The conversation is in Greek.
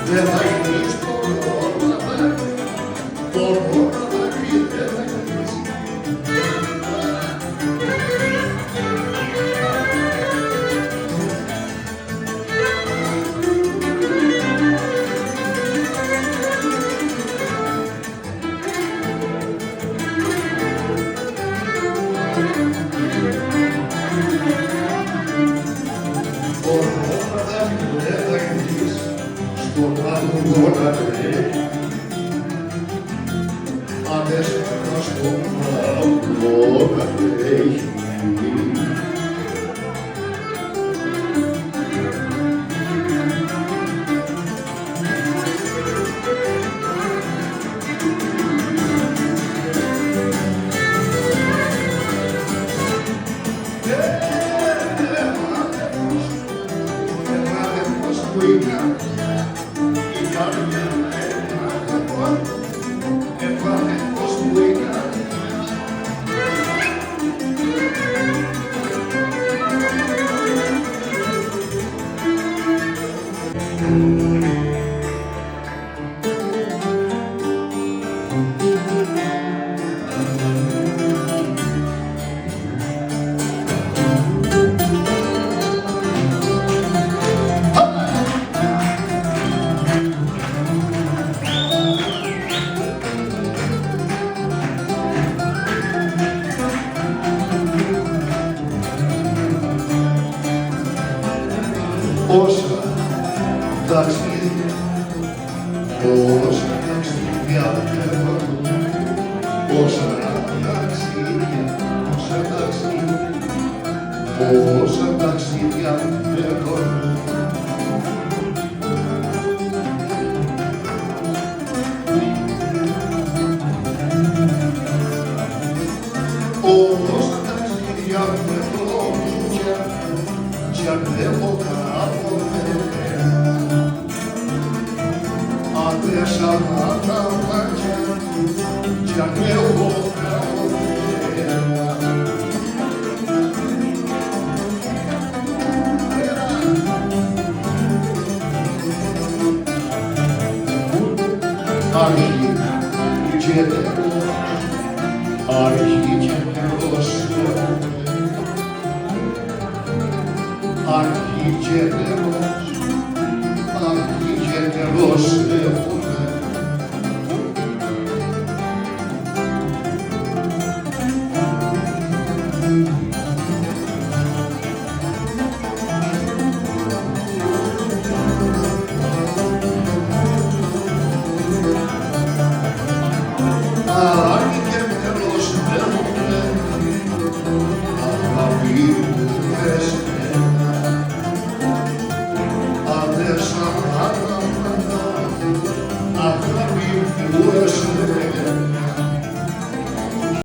δεν θα γίνεις το ρολαδάκι δεν θα γίνεις. Στον άγγονα λέει, ανέσπανα στον άγγονα λέει. Όσα ταξίδια, όσα ταξίδια δεν έχω, όσα ταξίδια, όσα ταξίδια δεν έχω. Όσα ταξίδια δεν έχω κι αντέχω Άντρεσα τα μάτια κι αντέχω καμπέρα.